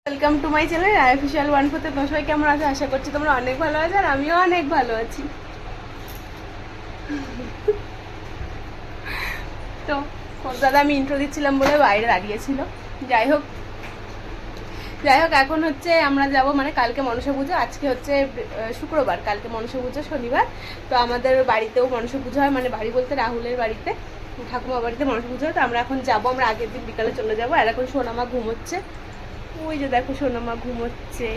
Welcome to my channel official 1 তোমরা সবাই কেমন আছো? আশা করছি তোমরা অনেক ভালো আছো আর আমিও অনেক ভালো আছি। তো দাদা আমি ইন্ট্রো দিচ্ছিলাম বলে বাইরে দাঁড়িয়েছিল। যাই হোক এখন হচ্ছে আমরা যাব, মানে কালকে মনসা পুজো, আজকে হচ্ছে শুক্রবার, কালকে মনসা পুজো শনিবার। তো আমাদের বাড়িতেও মনসা পুজো হয়, মানে বাড়ি বলতে রাহুলের বাড়িতে, ঠাকুমা বাড়িতে মনসা পুজো হয়। তো আমরা এখন যাবো, আমরা আগের দিন বিকালে চলে যাবো। আর এখন সোনামা ঘুমোচ্ছে, ওই যে দেখো সোনামা ঘুমোচ্ছে।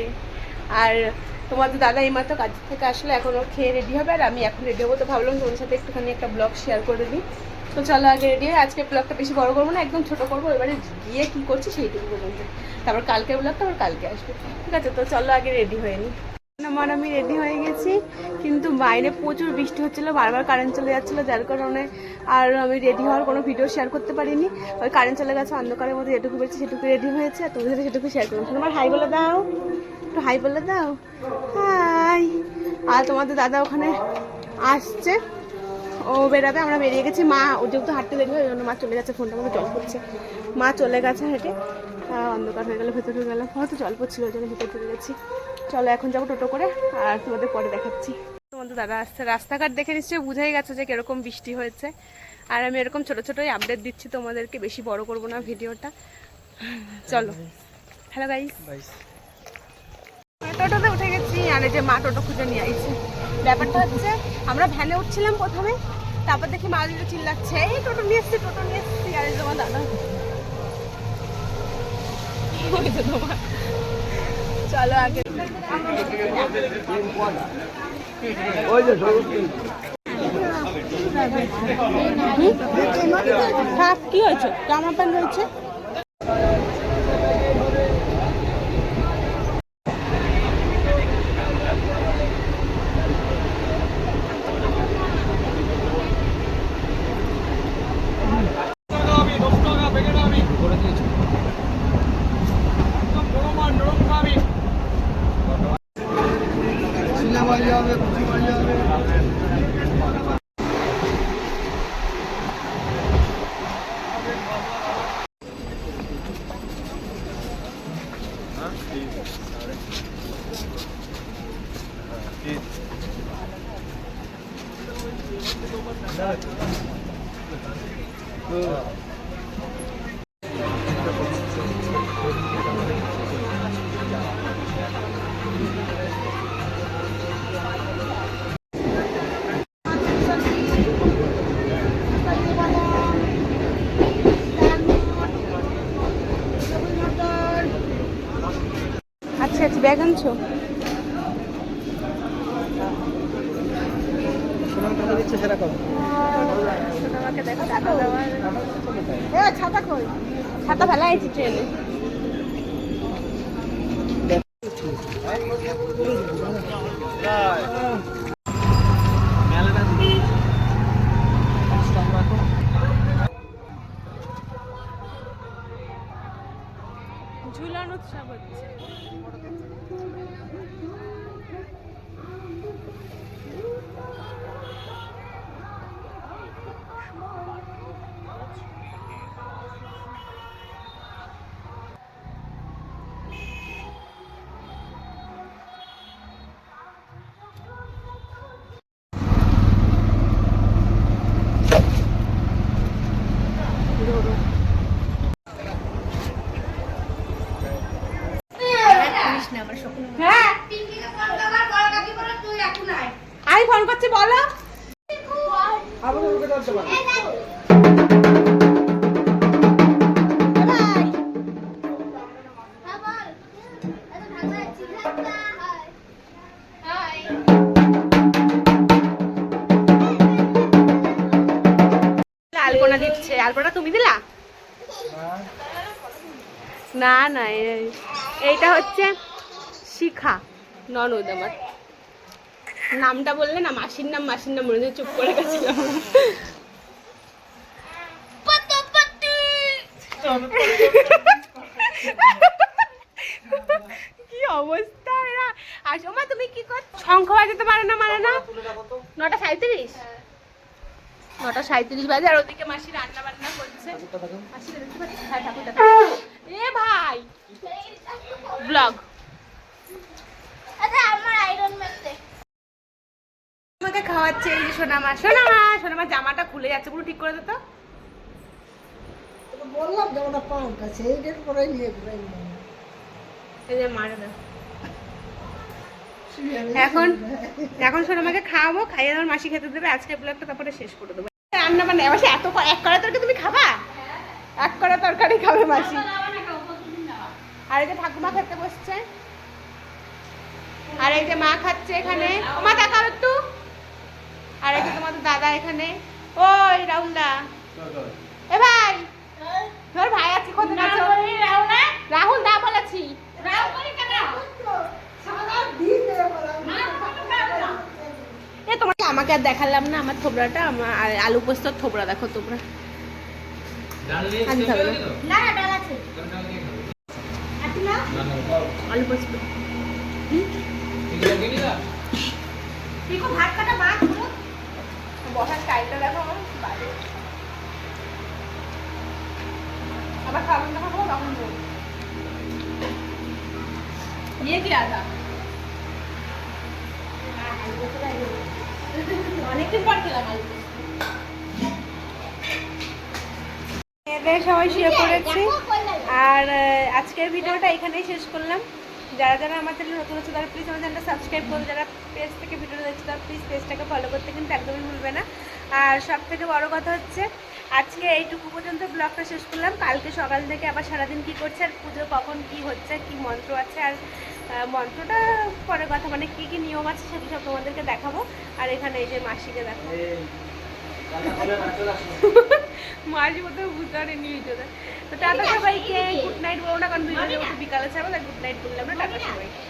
আর তোমাদের দাদা এইমাত্র কাজ থেকে আসলে এখন ও খেয়ে রেডি হবে, আর আমি এখন রেডি হবো। তো ভাবলাম তোমার সাথে একটুখানি একটা ব্লগ শেয়ার করে দিই। তো চলো আগে রেডি হয়। আজকে ব্লগটা বেশি বড় করবো না, একদম ছোটো করবো, এবারে গিয়ে কী করছি সেইটুকু পর্যন্ত। তারপর কালকের ব্লগটা আবার কালকে আসবে, ঠিক আছে? তো চলো আগে রেডি হয়ে নিই। আমার আমি রেডি হয়ে গেছি, কিন্তু বাইরে প্রচুর বৃষ্টি হচ্ছিলো, বারবার কারেন্ট চলে যাচ্ছিলো, যার কারণে আর আমি রেডি হওয়ার কোনো ভিডিও শেয়ার করতে পারিনি। ওই কারেন্ট চলে গেছে, অন্ধকারের মধ্যে যেটুকু পেরেছি সেটুকু রেডি হয়েছে, আর তোমাদের সাথে সেটুকু শেয়ার করলাম। তোমার হাই বলে দাও, একটু হাই বলে দাও, হাই। আর তোমাদের দাদা ওখানে আসছে, ও বেরাবে, আমরা বেরিয়ে গেছি। মা ও যেহেতু হাঁটতে বেরিয়ে ওই জন্য মা চলে যাচ্ছে, ফোনটার মধ্যে জল পড়ছে, মা চলে গেছে হেঁটে। অন্ধকার হয়ে গেলো, ভেতরে গেলাম, হয়তো জল পড়ছিল ওই জন্য ভিতরে চলে গেছি। চলো এখন যাবো টোটো করে, আর তোমাদের পরে দেখাচ্ছি। তোমাদের দাদা আসছে, রাস্তাঘাট দেখে নিশ্চয়ই বুঝেই গেছে যে কিরকম বৃষ্টি হয়েছে। আর আমি এরকম ছোটো ছোটোই আপডেট দিচ্ছি তোমাদেরকে, বেশি বড় করবো না ভিডিওটা। চলো, হ্যালো গাইস। টোটোতে উঠে গেছি, আর এই যে মা টোটো খুঁজে নিয়ে আইছে। ব্যাপারটা হচ্ছে আমরা ভ্যানে উঠছিলাম প্রথমে, তারপর দেখি মা দুটো চিল্লাচ্ছে, এই টোটো নিয়ে এসছি, টোটো নিয়ে এসছি। আর এই তোমার দাদা, চলো আগে কি হয়েছে, জামা প্যান্ট হয়েছে। আচ্ছা আচ্ছা, ব্যাগ আনছো? ছাতা ফেলা হয়েছে ট্রেনে। ঝুলন উৎসব হচ্ছে। আমি ফোন করছি, বলো। আলপনা দিচ্ছে, আলপনা তুমি দিলা? না না, এইটা হচ্ছে শিখা, ননদ আমার। নামটা বললে না, মাসির নাম মনে হচ্ছে, চুপ করে গেছিলাম। কি অবস্থা এরা। আর সোমা তুমি কি কর, শঙ্খ বাজাতে পারে না? 9:37, 9:37 বাজে, আর ওদিকে মাসি রান্না বান্না করছে। এ ভাই ব্লগ আচ্ছা আমার আয়রন ম্যান আমাকে খাওয়াচ্ছে এই যে সোনামা জামাটা খুলে যাচ্ছে, পুরো ঠিক করে দে তো। বললাম যে ওটা পাওয়ার কাছে এইটার পরে নিয়ে ঘুরাই এই যে মারে দাও। এখন এখন সোনামাকে খাওয়াবো, খাইয়ে আমার মাসি খেতে দেবে, আজকে ব্লগটা তারপরে শেষ করে দেবো। রান্না বান্না এবার এত এক কড়া তরকারি তুমি খাবা? এক কড়া তরকারি খাবে মাসি। আর এই যে ঠাকুমা খেতে বসছে, আর এই যে মা খাচ্ছে এখানে। মা দেখাও একটু। আর এই যে তোমাদের দাদা এখানে। ওই রাহুল দা, এ ভাই তোর ভাই আছে কত কাছে? রাহুল দা বলেছি। এ তোমাকে আমাকে আর দেখালাম না আমার থোবড়াটা, আমার আলু পোস্তর থোবড়া দেখো তোমরা। আনতে হবে না। না ডাল আছে আলু পোস্ত দেখো ভাত কাটা মাছ পুরো বসার স্টাইলটা দেখো আমার বাজে। আবার খাবার দেখা খাবো তখন বলবো ये क्या था? অনেকদিন পর খেলাম আলু পোস্ত। এদের সবাই শুয়ে পড়েছি আর আজকের ভিডিওটা এখানেই শেষ করলাম। যারা যারা আমার চ্যানেল নতুন আছে তারা প্লিজ আমার চ্যানেলটা সাবস্ক্রাইব করো, যারা পেজ থেকে ভিডিওটা দেখছে তারা প্লিজ পেজটাকে ফলো করতে কিন্তু একদমই ভুলবে না। আর সব থেকে বড় কথা হচ্ছে আজকে এইটুকু পর্যন্ত ব্লগটা শেষ করলাম। কালকে সকাল থেকে আবার সারাদিন কি করছে আর পুজো কখন কি হচ্ছে, কি মন্ত্র আছে, আর মন্ত্রটা পরে কথা, মানে কি কি নিয়ম আছে সেগুলো সব তোমাদেরকে দেখাবো। আর এখানে এই যে মাসিকে দেখো, মাঝে মধ্যে বুঝতে পারিনি ভিডিওটা। তো টাটা সবাইকে, গুড নাইট বলো না, কারণ ভিডিও বিকালে ছাড়বো, গুড নাইট বললাম না, টাটা সবাইকে।